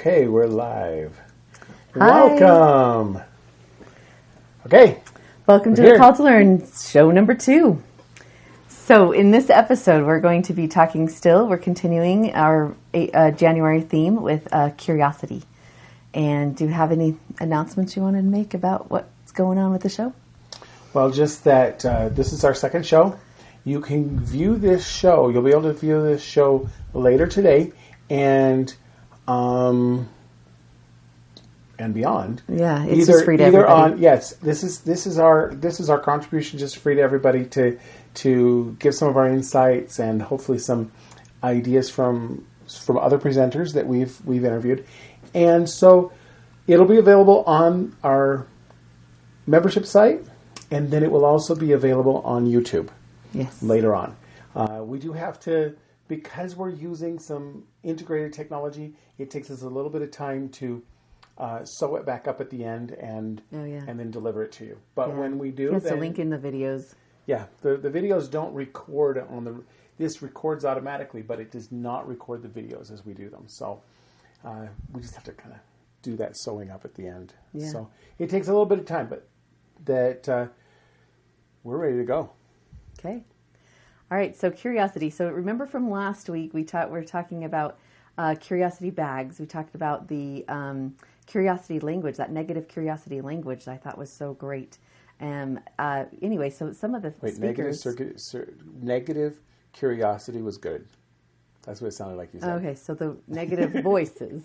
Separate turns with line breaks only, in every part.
Okay, we're live.
Hi.
Welcome. Okay.
Welcome to the Call to Learn, show number 2. So in this episode, we're going to be talking we're continuing our January theme with curiosity. And do you have any announcements you wanted to make about what's going on with the show?
Well, just that this is our second show. You can view this show. You'll be able to view this show later today and beyond.
Yeah, it's just free to everybody.
This is our contribution, just free to everybody to give some of our insights and hopefully some ideas from other presenters that we've interviewed. And so it'll be available on our membership site, and then it will also be available on YouTube.
Yes.
Later on. We do have to, because we're using some integrated technology, it takes us a little bit of time to sew it back up at the end and then deliver it to you. But when we do,
it's a link in the videos.
Yeah, the videos don't record this records automatically, but it does not record the videos as we do them. So we just have to kind of do that sewing up at the end. Yeah. So it takes a little bit of time, but we're ready to go.
Okay. All right. So curiosity. So remember from last week, we were talking about curiosity bags. We talked about the curiosity language, that negative curiosity language that I thought was so great. Anyway, so some of the speakers...
Negative curiosity was good. That's what it sounded like you said.
Okay, so the negative voices.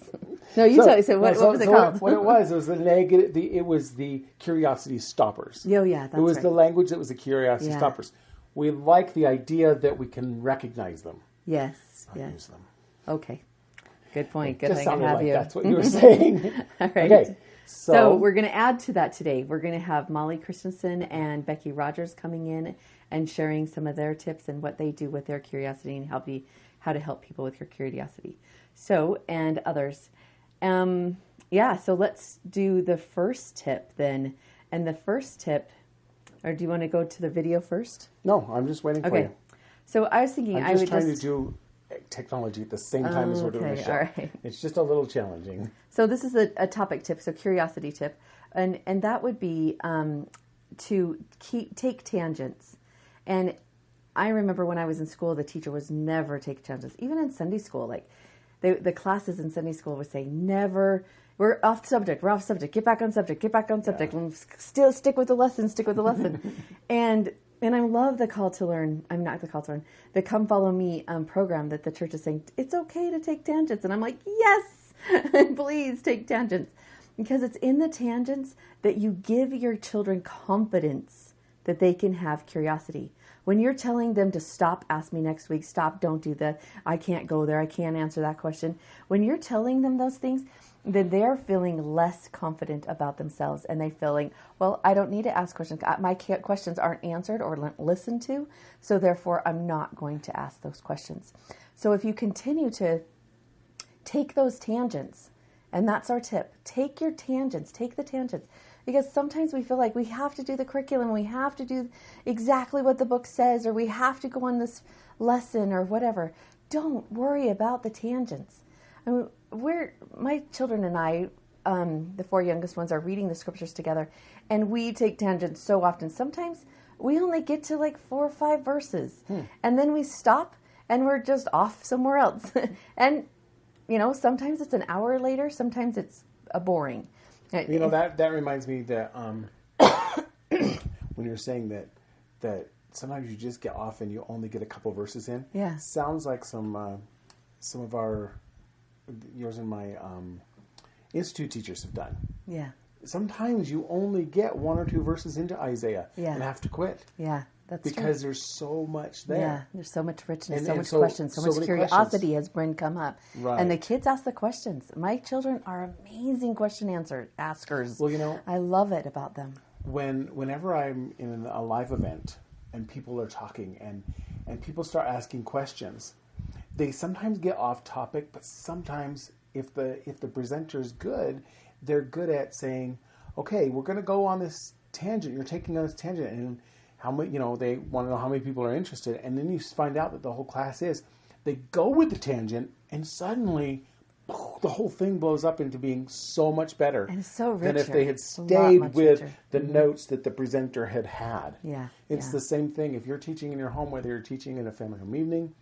No, you tell me. So what was it called?
What it was the negative. It was the curiosity stoppers.
Oh, yeah, that's right.
It was the language that was the curiosity stoppers. We like the idea that we can recognize them.
Yes.
Use them.
Okay. Good point. Good
thing I have
you.
That's what you were saying.
All right.
Okay.
So we're going to add to that today. We're going to have Molly Christensen and Becky Rogers coming in and sharing some of their tips and what they do with their curiosity and how to help people with your curiosity. So, and others. So let's do the first tip then. And the first tip, or do you want to go to the video first?
No, I'm just waiting for you.
So I was thinking
I'm just trying to do technology at the same time as we're doing the show.
All right.
It's just a little challenging.
So this is a topic tip, so curiosity tip. And that would be to take tangents. And I remember when I was in school, the teacher was never take tangents. Even in Sunday school, like the classes in Sunday school would say, never, we're off subject, get back on subject, and still stick with the lesson, And I love the Call to Learn, the Come Follow Me program that the church is saying, it's okay to take tangents. And I'm like, yes, please take tangents. Because it's in the tangents that you give your children confidence that they can have curiosity. When you're telling them to stop, ask me next week, stop, don't do that, I can't go there, I can't answer that question. When you're telling them those things, then they're feeling less confident about themselves and they're feeling, well, I don't need to ask questions. My questions aren't answered or listened to, so therefore I'm not going to ask those questions. So if you continue to take those tangents, and that's our tip, take the tangents. Because sometimes we feel like we have to do the curriculum, we have to do exactly what the book says, or we have to go on this lesson or whatever. Don't worry about the tangents. I mean, my children and I, the 4 youngest ones, are reading the scriptures together, and we take tangents so often. Sometimes we only get to like 4 or 5 verses, and then we stop, and we're just off somewhere else. And, sometimes it's an hour later, sometimes it's boring.
That reminds me that when you're saying that sometimes you just get off and you only get a couple verses in.
Yeah.
Sounds like some of yours and my institute teachers have done.
Yeah.
Sometimes you only get 1 or 2 verses into Isaiah and have to quit.
Yeah, that's
because
true.
there's so much there.
Yeah, there's so much richness, so much questions, so much curiosity has come up.
Right.
And the kids ask the questions. My children are amazing question askers.
Well,
I love it about them.
Whenever I'm in a live event and people are talking and people start asking questions, they sometimes get off topic, but sometimes if the presenter's good, they're good at saying, okay, we're going to go on this tangent. You're taking on this tangent, and how many, they want to know how many people are interested. And then you find out that the whole class they go with the tangent, and suddenly the whole thing blows up into being so much better
and it's so richer.
than if they had
It's a lot
stayed
much
with
richer.
the notes that the presenter had.
Yeah.
It's the same thing. If you're teaching in your home, whether you're teaching in a family home evening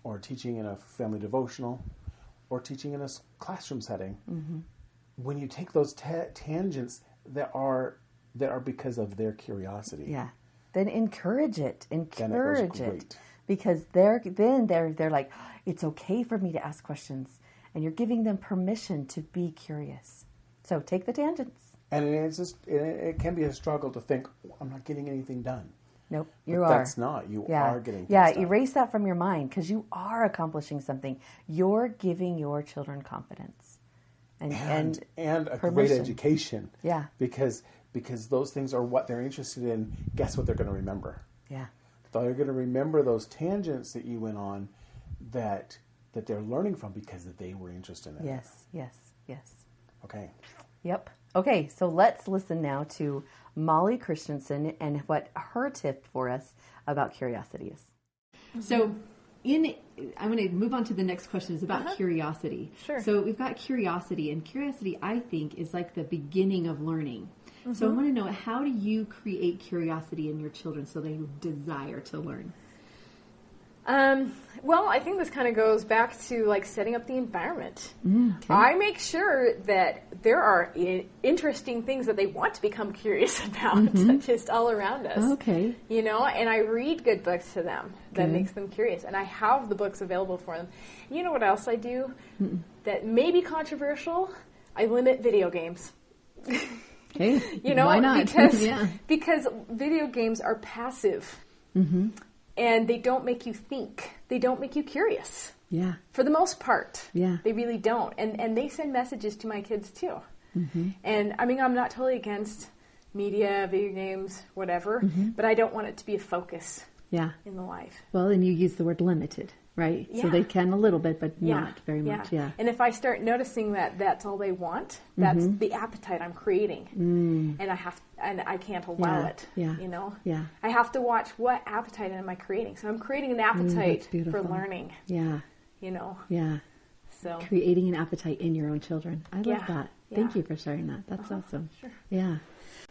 or teaching in a family devotional or teaching in a classroom setting, when you take those tangents that are because of their curiosity.
Yeah. Then encourage it. Encourage
then
it. Because they're like, it's okay for me to ask questions. And you're giving them permission to be curious. So take the tangents.
And it can be a struggle to think, I'm not getting anything done.
Nope,
you are. That's not. You are getting things done.
Erase that from your mind because you are accomplishing something. You're giving your children confidence. And
a
permission.
Great education.
Yeah.
Because those things are what they're interested in. Guess what they're going to remember?
Yeah.
They're going to remember those tangents that you went on that they're learning from because they were interested in it.
Yes.
Okay.
Yep. Okay, so let's listen now to Molly Christensen and what her tip for us about curiosity is.
So I'm going to move on to the next question. Is about curiosity.
Sure.
So we've got curiosity, and curiosity, I think, is like the beginning of learning. So I want to know, how do you create curiosity in your children so they desire to learn?
Well, I think this kind of goes back to like setting up the environment.
Okay.
I make sure that there are interesting things that they want to become curious about just all around us.
Okay.
You know, and I read good books to them that makes them curious. And I have the books available for them. You know what else I do that may be controversial? I limit video games.
Okay.
You know,
why not?
because video games are passive. And they don't make you think. They don't make you curious.
Yeah.
For the most part.
Yeah.
They really don't. And they send messages to my kids too. And I mean, I'm not totally against media, video games, whatever, but I don't want it to be a focus in the life.
Well, and you use the word limited, right?
Yeah.
So they can a little bit, but not very much. Yeah.
And if I start noticing that that's all they want, that's the appetite I'm creating. And I can't allow it.
Yeah.
You know?
Yeah.
I have to watch what appetite am I creating. So I'm creating an appetite for learning.
Yeah.
You know?
Yeah.
So
creating an appetite in your own children. I love
Yeah.
that. Thank you for sharing that. That's awesome.
Sure.
Yeah.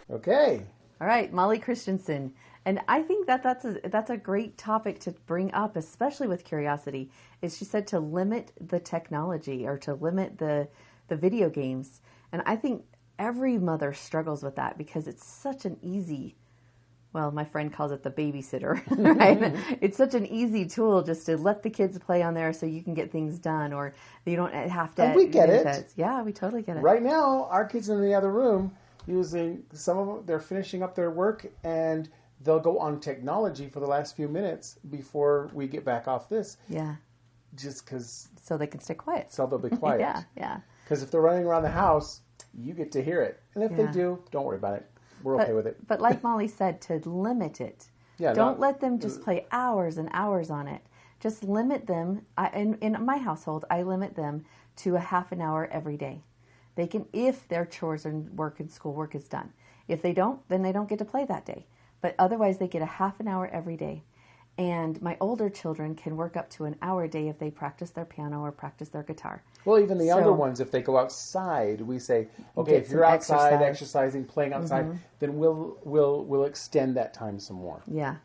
Okay.
All right, Molly Christensen. And I think that's a great topic to bring up, especially with curiosity, is she said to limit the technology or to limit the video games. And I think every mother struggles with that because it's such an easy, well, my friend calls it the babysitter, right? It's such an easy tool just to let the kids play on there so you can get things done or you don't have to.
And we get it.
Yeah, we totally get it.
Right now, our kids are in the other room using, some of them, they're finishing up their work and they'll go on technology for the last few minutes before we get back off this.
Yeah.
Just because.
So they can stay quiet.
So they'll be quiet.
Yeah.
Because if they're running around the house, you get to hear it. And if they do, don't worry about it. We're okay with it.
But like Molly said, to limit it.
Yeah,
don't let them just play hours and hours on it. Just limit them. In my household, I limit them to a half an hour every day. They can, if their chores and work and schoolwork is done. If they don't, then they don't get to play that day. But otherwise, they get a half an hour every day. And my older children can work up to an hour a day if they practice their piano or practice their guitar.
Well, even the younger ones, if they go outside, we say, okay, if you're outside, exercising, playing outside, then we'll extend that time some more.
Yeah.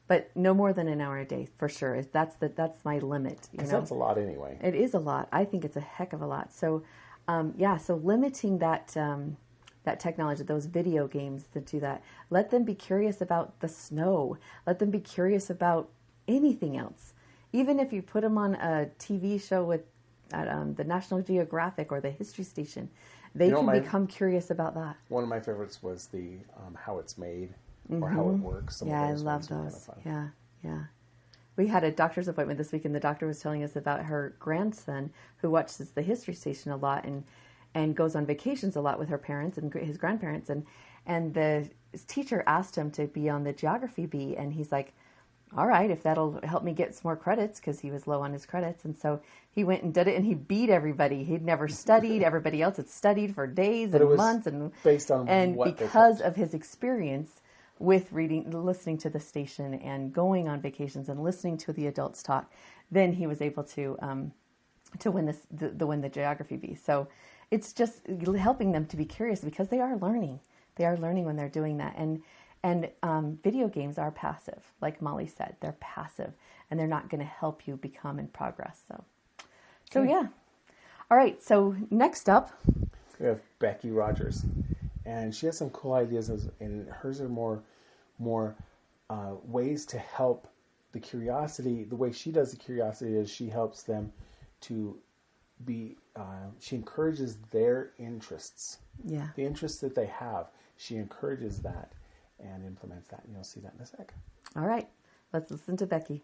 But no more than an hour a day, for sure. That's my limit.
Because that's a lot anyway.
It is a lot. I think it's a heck of a lot. So, so limiting that technology, those video games that do that. Let them be curious about the snow. Let them be curious about anything else. Even if you put them on a TV show with the National Geographic or the History Station, they can become curious about that.
One of my favorites was the how it's made or how it works.
I love those. Kind of yeah. We had a doctor's appointment this week, and the doctor was telling us about her grandson who watches the History Station a lot and goes on vacations a lot with her parents and his grandparents. And the teacher asked him to be on the geography bee, and he's like, all right, if that'll help me get some more credits, because he was low on his credits. And so he went and did it, and he beat everybody. He'd never studied. Everybody else had studied for days and months. And
based on
because of his experience with listening to the station and going on vacations and listening to the adults talk, then he was able to to win the geography bee. So it's just helping them to be curious because they are learning. They are learning when they're doing that. And video games are passive, like Molly said. They're passive, and they're not going to help you become in progress. So yeah. All right. So next up,
we have Becky Rogers, and she has some cool ideas, and hers are more ways to help the curiosity. The way she does the curiosity is she helps them to be. She encourages their interests.
Yeah.
The interests that they have, she encourages that and implements that, and you'll see that in a sec.
All right. Let's listen to Becky.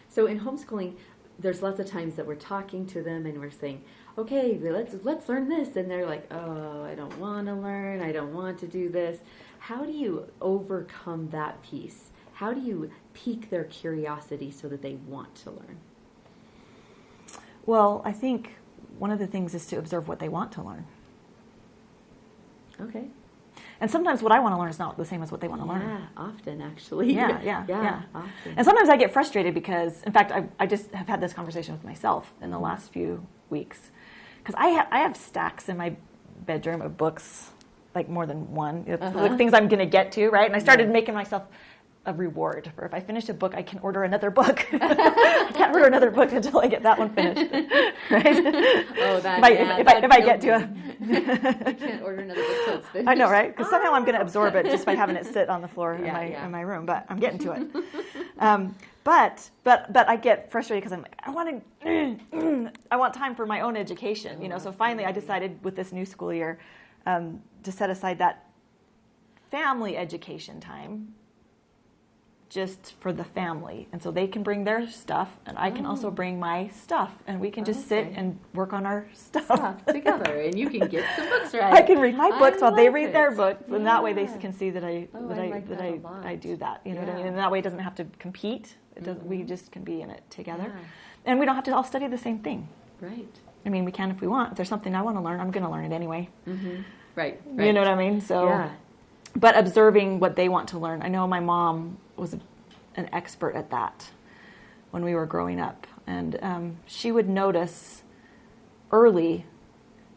So in homeschooling, there's lots of times that we're talking to them and we're saying, okay, let's learn this. And they're like, oh, I don't want to learn. I don't want to do this. How do you overcome that piece? How do you pique their curiosity so that they want to learn?
Well, I think one of the things is to observe what they want to learn.
Okay.
And sometimes what I want to learn is not the same as what they want to learn.
Yeah, often actually.
Yeah.
Often.
And sometimes I get frustrated because, in fact, I just have had this conversation with myself in the last few weeks. Because I have stacks in my bedroom of books, like more than one, like things I'm going to get to, right? And I started making myself a reward for if I finish a book, I can order another book. I can't order another book until I get that one finished, right?
Oh, that.
If I get to a.
You can't order another book till it's finished.
I know, right? Because somehow I'm going to absorb it just by having it sit on the floor in my room. But I'm getting to it. But I get frustrated because I'm like, I want time for my own education, you know. So finally, I decided with this new school year to set aside that family education time just for the family, and so they can bring their stuff and I can also bring my stuff, and we can just sit and work on our stuff
together, and you can get some books right.
I can read my books while they read their books, and that way they can see that I do that, you know what I mean, and that way it doesn't have to compete. It doesn't. We just can be in it together, and we don't have to all study the same thing.
Right.
I mean, we can if we want. If there's something I want to learn, I'm going to learn it anyway.
Right.
You know what I mean? So, but observing what they want to learn. I know my mom was an expert at that when we were growing up, and she would notice early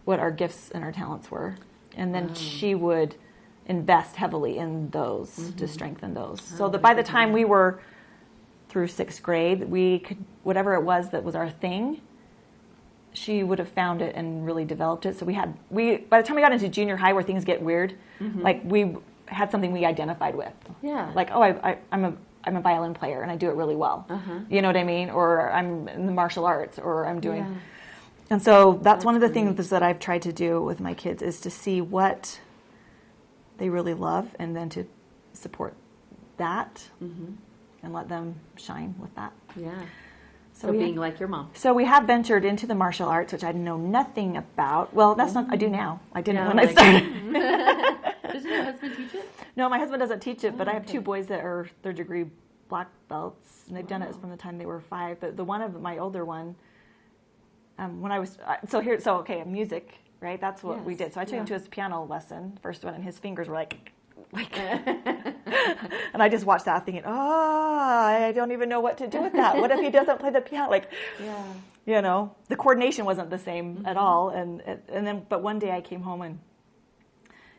what our gifts and our talents were, and then she would invest heavily in those to strengthen those. So that by the time we were through 6th grade, we could, whatever it was that was our thing, she would have found it and really developed it. So by the time we got into junior high where things get weird, like we had something we identified with.
Yeah.
Like, oh, I'm a violin player and I do it really well. You know what I mean? Or I'm in the martial arts, or I'm doing. Yeah. And so that's one of the things that I've tried to do with my kids is to see what they really love and then to support that and let them shine with that.
Yeah. So being like your mom.
So we have ventured into the martial arts, which I know nothing about. Well, that's not. I do now. I didn't when I started.
Doesn't your husband teach it?
No, my husband doesn't teach it, but I have 2 boys that are 3rd degree black belts, and they've done it from the time they were 5. But the one of my older one, when I was music, right? That's what we did. So I took him to his piano lesson, first one, and his fingers were like, and I just watched that thinking, I don't even know what to do with that. What if he doesn't play the piano? You know, the coordination wasn't the same at all. And then, but one day I came home and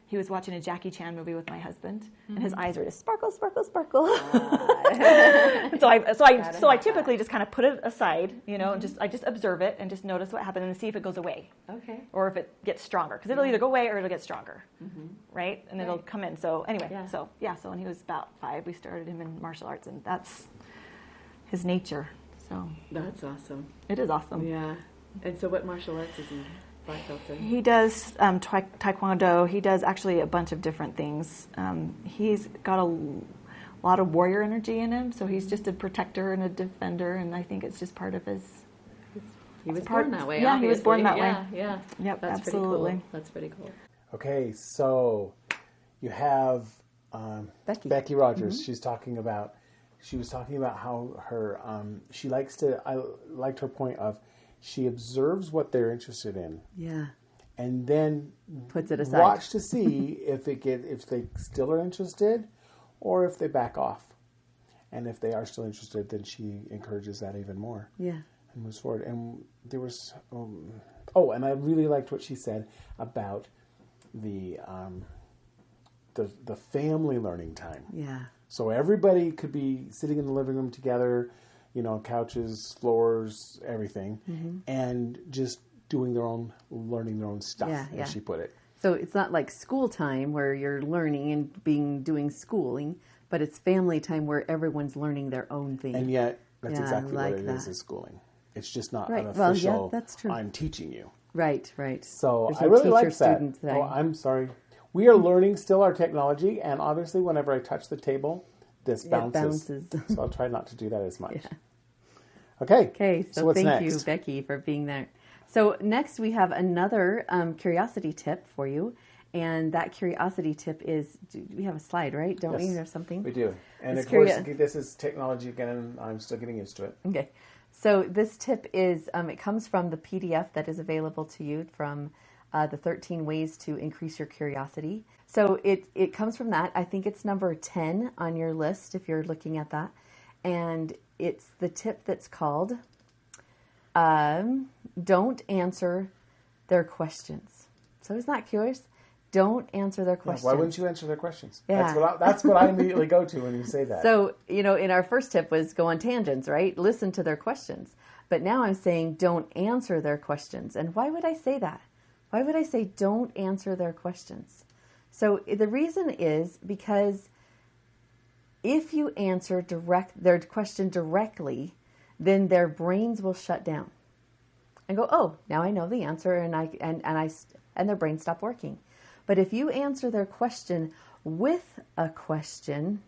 he was watching a Jackie Chan movie with my husband, and his eyes were just sparkle, sparkle, sparkle. So I typically just kind of put it aside, you know, and I just observe it and just notice what happened and see if it goes away, or if it gets stronger, because it'll either go away or it'll get stronger, right? And it'll come in. So anyway, so when he was about 5, we started him in martial arts, and that's his nature. So
that's awesome.
It is awesome.
Yeah. And so, what martial arts is he?
He does taekwondo. He does actually a bunch of different things. He's got a lot of warrior energy in him, so he's just a protector and a defender, and I think it's just part of his...
He was born that way,
Yeah, obviously. He was born that way.
Yeah.
Yep,
that's
absolutely.
Pretty cool. That's pretty cool.
Okay, so you have Becky Rogers. She was talking about how her I liked her point of she observes what they're interested in.
Yeah.
And then
puts it aside.
Watch to see if they still are interested or if they back off. And if they are still interested, then she encourages that even more.
Yeah.
and moves forward. And there was, and I really liked what she said about the family learning time.
Yeah.
So everybody could be sitting in the living room together, couches, floors, everything, and just doing learning their own stuff, as she put it.
So it's not like school time where you're learning and doing schooling, but it's family time where everyone's learning their own thing.
And yet, that's exactly what it is schooling. It's just not an official,
well, that's true.
I'm teaching you.
Right, right.
So I really like that. Oh, I'm sorry. We are learning still our technology, and obviously whenever I touch the table, this bounces. So I'll try not to do that as much. Yeah. Okay,
so
what's
thank
next?
you, Becky, for being there. So next we have another curiosity tip for you, and that curiosity tip is, we have a slide, right? Don't we have something?
We do. And of course, this is technology again, and I'm still getting used to it.
Okay. So this tip is, it comes from the PDF that is available to you from the 13 ways to increase your curiosity. So it comes from that. I think it's number 10 on your list if you're looking at that. And it's the tip that's called, don't answer their questions. So isn't that curious? Don't answer their questions.
Why wouldn't you answer their questions?
Yeah.
That's what I immediately go to when you say that.
So, in our first tip was go on tangents, right? Listen to their questions. But now I'm saying don't answer their questions. And why would I say that? Why would I say don't answer their questions? So the reason is because if you answer their question directly, then their brains will shut down and go, oh, now I know the answer, and their brains stop working. But if you answer their question with a question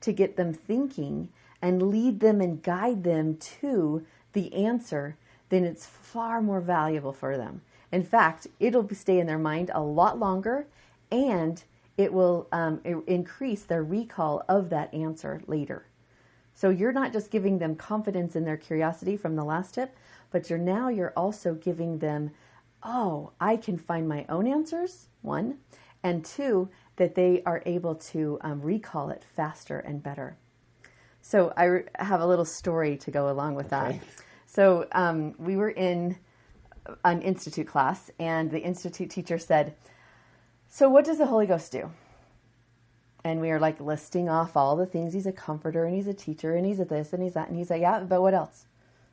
to get them thinking and lead them and guide them to the answer, then it's far more valuable for them. In fact, it'll stay in their mind a lot longer, and it will increase their recall of that answer later. So you're not just giving them confidence in their curiosity from the last tip, but you're also giving them, oh, I can find my own answers, one, and two, that they are able to recall it faster and better. So I have a little story to go along with that. So we were in an institute class, and the institute teacher said, so what does the Holy Ghost do? And we are like listing off all the things. He's a comforter, and he's a teacher, and he's a this, and he's that. And he's like, yeah, but what else?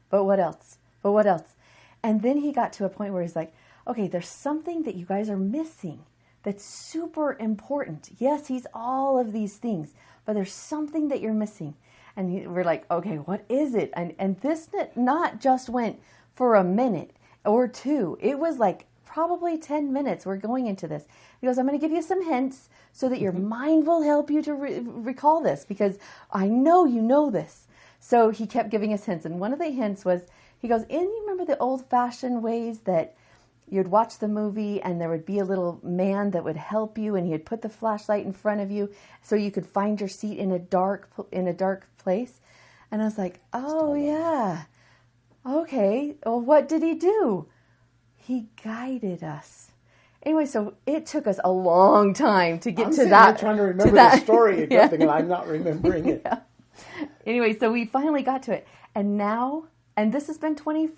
But what else? But what else? And then he got to a point where he's like, okay, there's something that you guys are missing that's super important. Yes, he's all of these things, but there's something that you're missing. And we're like, okay, what is it? And this not just went for a minute or two. It was like probably 10 minutes. We're going into this. He goes, I'm going to give you some hints so that your mind will help you to recall this, because I know you know this. So he kept giving us hints. And one of the hints was, he goes, and you remember the old-fashioned ways that you'd watch the movie and there would be a little man that would help you, and he'd put the flashlight in front of you so you could find your seat in a dark place? And I was like, oh, yeah. Okay. Well, what did he do? He guided us. Anyway, so it took us a long time to get to that.
I'm trying to remember the story and I'm not remembering it.
Yeah. Anyway, so we finally got to it. And now, and this has been 20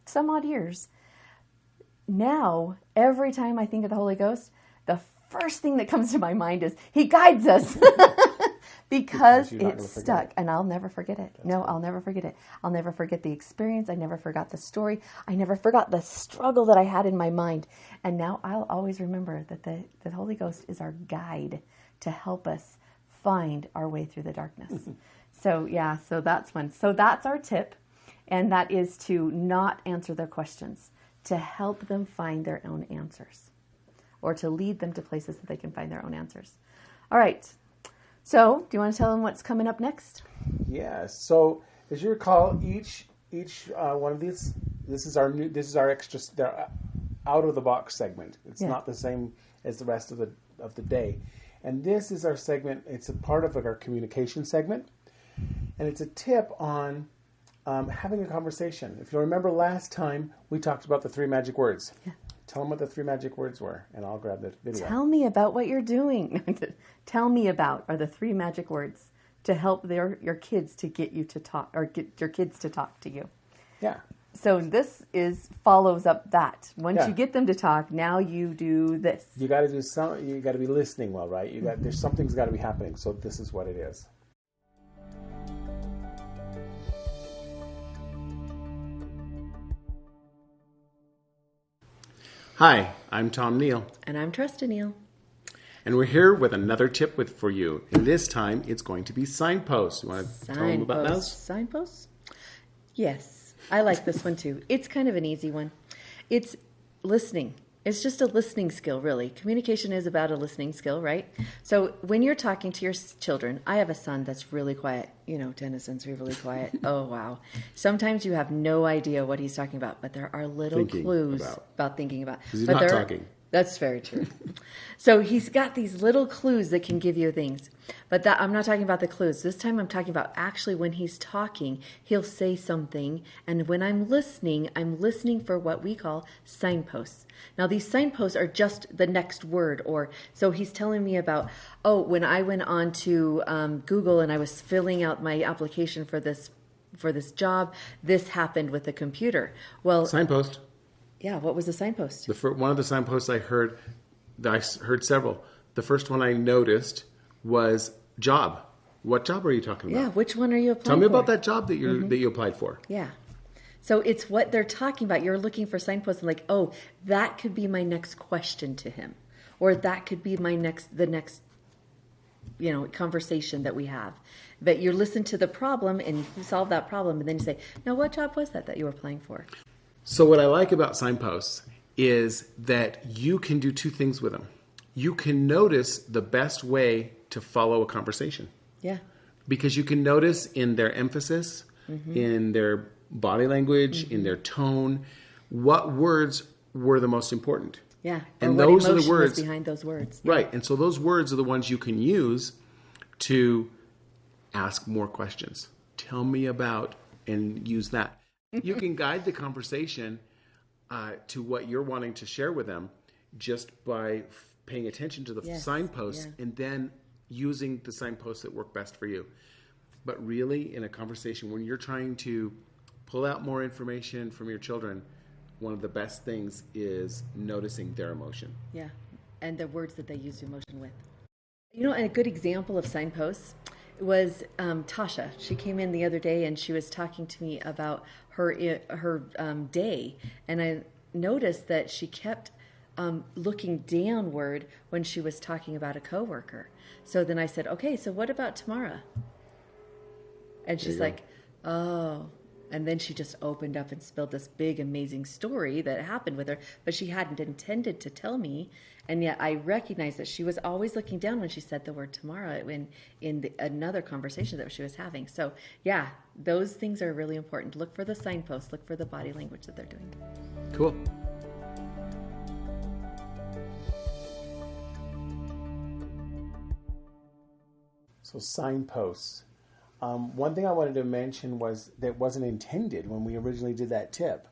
some odd years. Now, every time I think of the Holy Ghost, the first thing that comes to my mind is he guides us. Because it's stuck, and I'll never forget it. I'll never forget it. I'll never forget the experience. I never forgot the story. I never forgot the struggle that I had in my mind. And now I'll always remember that the Holy Ghost is our guide to help us find our way through the darkness. So that's one. So that's our tip, and that is to not answer their questions, to help them find their own answers, or to lead them to places that they can find their own answers. All right. So, do you want to tell them what's coming up next?
Yeah. So, as you recall, each one of these, this is our extra, out of the box segment. It's not the same as the rest of the day, and this is our segment. It's a part of our communication segment, and it's a tip on having a conversation. If you remember last time, we talked about the 3 magic words. Yeah. Tell them what the 3 magic words were, and I'll grab the video.
Tell me about what you're doing. Tell me about are the 3 magic words to help your kids to get you to talk, or get your kids to talk to you.
Yeah.
So this follows up that. Once
Yeah.
you get them to talk, now you do this.
You got to do some. You got to be listening well, right? There's something's got to be happening. So this is what it is. Hi, I'm Tom Neal,
And I'm Trista Neal.
and we're here with another tip for you. And this time, it's going to be signposts. You want to tell them about those?
Signposts? Yes. I like this one too. It's kind of an easy one. It's listening. It's just a listening skill, really. Communication is about a listening skill, right? So when you're talking to your children, I have a son that's really quiet. You know, Tennyson's really quiet. Oh, wow. Sometimes you have no idea what he's talking about, but there are little clues about thinking about.
Because he's not talking.
That's very true. So he's got these little clues that can give you things. But I'm not talking about the clues. This time I'm talking about actually when he's talking, he'll say something. And when I'm listening for what we call signposts. Now these signposts are just the next word. So he's telling me about, when I went on to Google and I was filling out my application for this job, this happened with the computer. Well,
Signpost.
Yeah, what was the signpost?
One of the signposts I heard several. The first one I noticed was job. What job are you talking about?
Yeah, which one are you applying for?
Tell me about that job that you applied for.
Yeah. So it's what they're talking about. You're looking for signposts and like, that could be my next question to him. Or that could be the next conversation that we have. But you listen to the problem and you solve that problem and then you say, now what job was that you were applying for?
So what I like about signposts is that you can do two things with them. You can notice the best way to follow a conversation.
Yeah.
Because you can notice in their emphasis, in their body language, in their tone, what words were the most important.
Yeah.
And those are the words
was behind those words.
Right. And so those words are the ones you can use to ask more questions. Tell me about, and use that. You can guide the conversation to what you're wanting to share with them just by paying attention to the signposts and then using the signposts that work best for you. But really, in a conversation, when you're trying to pull out more information from your children, one of the best things is noticing their emotion.
Yeah, and the words that they use emotion with. And a good example of signposts was Tasha. She came in the other day and she was talking to me about her day, and I noticed that she kept looking downward when she was talking about a coworker. So then I said, okay, so what about tomorrow? And she's like, oh. And then she just opened up and spilled this big, amazing story that happened with her, but she hadn't intended to tell me. And yet I recognized that she was always looking down when she said the word tomorrow in another conversation that she was having. So, yeah, those things are really important. Look for the signposts. Look for the body language that they're doing.
Cool. So signposts. One thing I wanted to mention was that wasn't intended when we originally did that tip,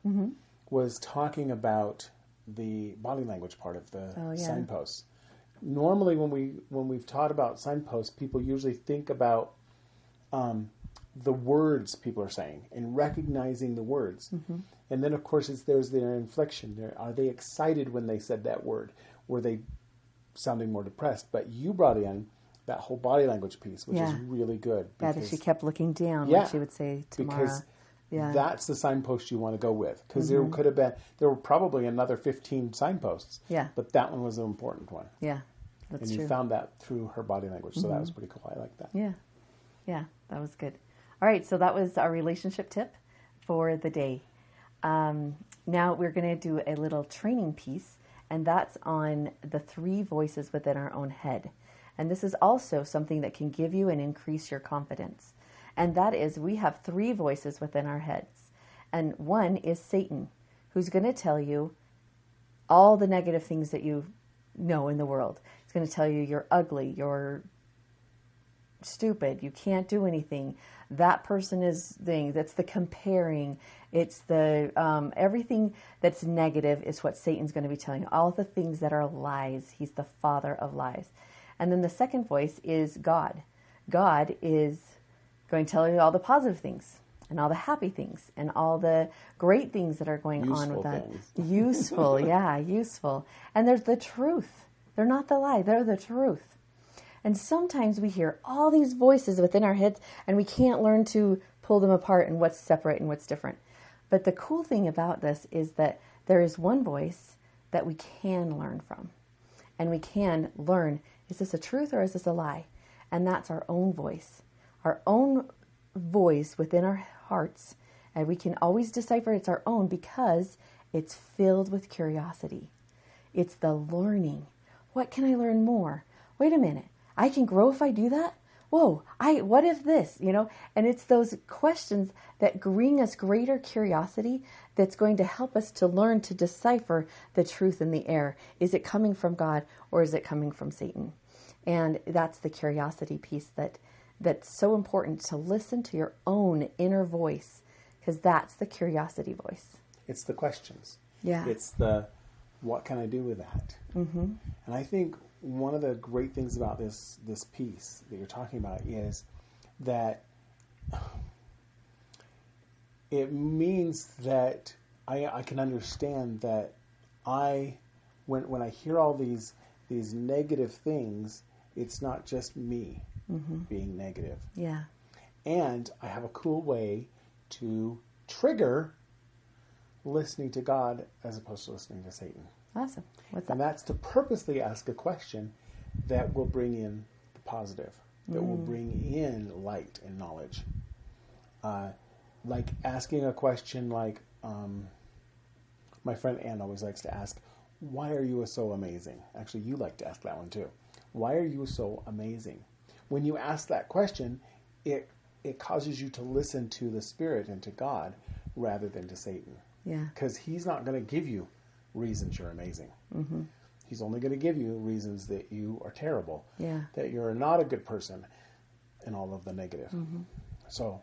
was talking about the body language part of the signposts. Normally, when we've taught about signposts, people usually think about the words people are saying and recognizing the words, and then of course there's their inflection. Are they excited when they said that word? Were they sounding more depressed? But you brought in that whole body language piece, which is really good.
Yeah, that she kept looking down when she would say tomorrow.
Because that's the signpost you want to go with. Because there were probably another 15 signposts.
Yeah.
But that one was an important one.
Yeah, that's true.
And you found that through her body language. So that was pretty cool. I like that.
Yeah. Yeah, that was good. All right, so that was our relationship tip for the day. Now we're going to do a little training piece, and that's on the 3 voices within our own head. And this is also something that can give you and increase your confidence. And that is, we have 3 voices within our heads. And one is Satan, who's going to tell you all the negative things that you know in the world. It's going to tell you you're ugly, you're stupid, you can't do anything. That person is thing. That's the comparing. It's the everything that's negative is what Satan's going to be telling you. All the things that are lies. He's the father of lies. And then the second voice is God. God is going to tell you all the positive things. and all the happy things and all the great things that are going on with that. Useful, yeah, useful. And there's the truth. They're not the lie, they're the truth. And sometimes we hear all these voices within our heads and we can't learn to pull them apart and what's separate and what's different. But the cool thing about this is that there is one voice that we can learn from. And we can learn, is this a truth or is this a lie? And that's our own voice. Our own voice within our hearts. And we can always decipher it's our own because it's filled with curiosity. It's the learning. What can I learn more? Wait a minute. I can grow if I do that? Whoa, what if this, And it's those questions that bring us greater curiosity that's going to help us to learn to decipher the truth in the air. Is it coming from God or is it coming from Satan? And that's the curiosity piece that's so important, to listen to your own inner voice, because that's the curiosity voice.
It's the questions.
Yeah.
It's the, what can I do with that?
Mm-hmm.
And I think one of the great things about this piece that you're talking about is that it means that I can understand that when I hear all these negative things, it's not just me being negative.
Yeah.
And I have a cool way to trigger listening to God as opposed to listening to Satan.
Awesome. What's that?
And that's to purposely ask a question that will bring in the positive, that will bring in light and knowledge. Like asking a question like, my friend Ann always likes to ask, why are you so amazing? Actually, you like to ask that one too. Why are you so amazing? When you ask that question, it causes you to listen to the Spirit and to God rather than to Satan.
Yeah.
Because he's not going to give you reasons you're amazing.
Mm-hmm.
He's only going to give you reasons that you are terrible,
Yeah.
that you're not a good person, and all of the negative.
Mm-hmm.
So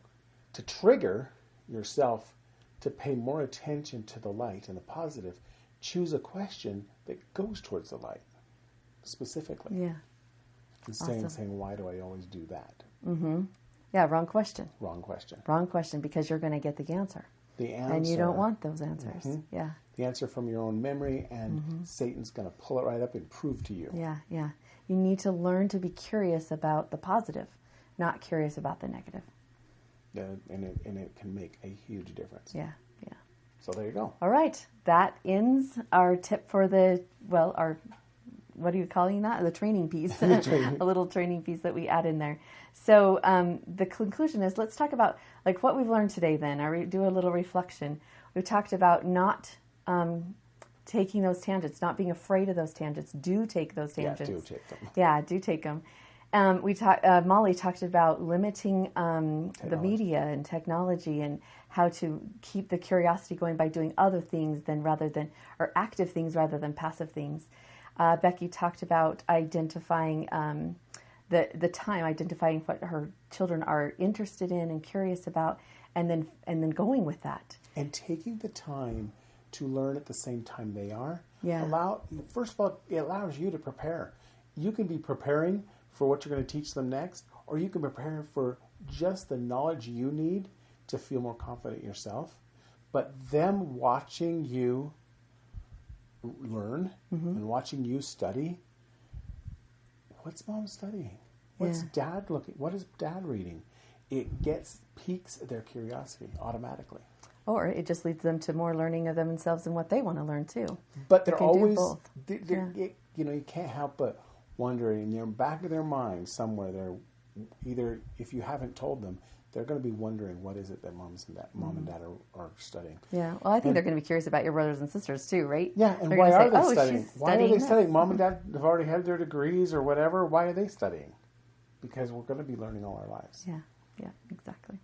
to trigger yourself to pay more attention to the light and the positive, choose a question that goes towards the light specifically.
Yeah.
Instead
Awesome.
of saying, why do I always do that?
Mm-hmm. Yeah, wrong question.
Wrong question.
Wrong question, because you're going to get the answer.
The answer.
And you don't want those answers.
Mhm.
Yeah.
The answer from your own memory, and Satan's going to pull it right up and prove to you.
Yeah, yeah. You need to learn to be curious about the positive, not curious about the negative.
And it can make a huge difference.
Yeah, yeah.
So there you go.
All right. That ends our tip for our, what are you calling that? The training piece. A little training piece that we add in there. So the conclusion is, let's talk about like what we've learned today then. I do a little reflection. We've talked about not taking those tangents, not being afraid of those tangents. Do take those tangents.
Yeah, do take them.
Yeah, do take them. Molly talked about limiting the media and technology and how to keep the curiosity going by doing other things or active things rather than passive things. Becky talked about identifying identifying what her children are interested in and curious about, and then going with that.
And taking the time to learn at the same time they are.
Yeah.
First of all, it allows you to prepare. You can be preparing for what you're going to teach them next, or you can prepare for just the knowledge you need to feel more confident yourself. But them watching you learn and watching you study, what's mom studying? What's dad looking? What is dad reading? It piques their curiosity automatically.
Or it just leads them to more learning of themselves and what they want to learn too.
But they're always, you can't help but wondering in the back of their mind somewhere. They're either, if you haven't told them, they're going to be wondering what is it that mom and dad are studying.
Yeah, well, I think they're going to be curious about your brothers and sisters too, right?
Yeah, and
they're
why are
say,
they studying? Why are they
this.
studying? Mom and dad have already had their degrees or whatever. Why are they studying? Because we're going to be learning all our lives.
Yeah, exactly.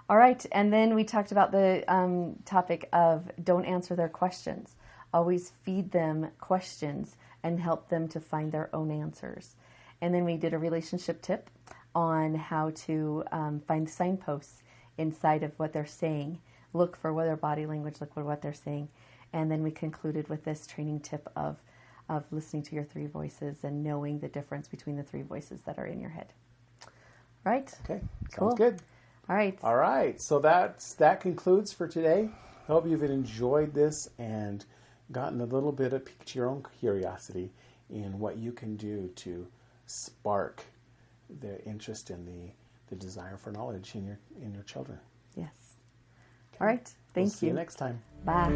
All right, and then we talked about the topic of don't answer their questions. Always feed them questions and help them to find their own answers. And then we did a relationship tip on how to find signposts inside of what they're saying. Look for their body language, look for what they're saying. And then we concluded with this training tip of listening to your three voices and knowing the difference between the three voices that are in your head. Right?
Okay,
Cool.
sounds good.
All right.
All right. So that concludes for today. I hope you've enjoyed this and gotten a little bit of piqued your own curiosity in what you can do to spark the interest in the desire for knowledge in your children.
Yes. Okay. All right. Thank you.
See you next time.
Bye.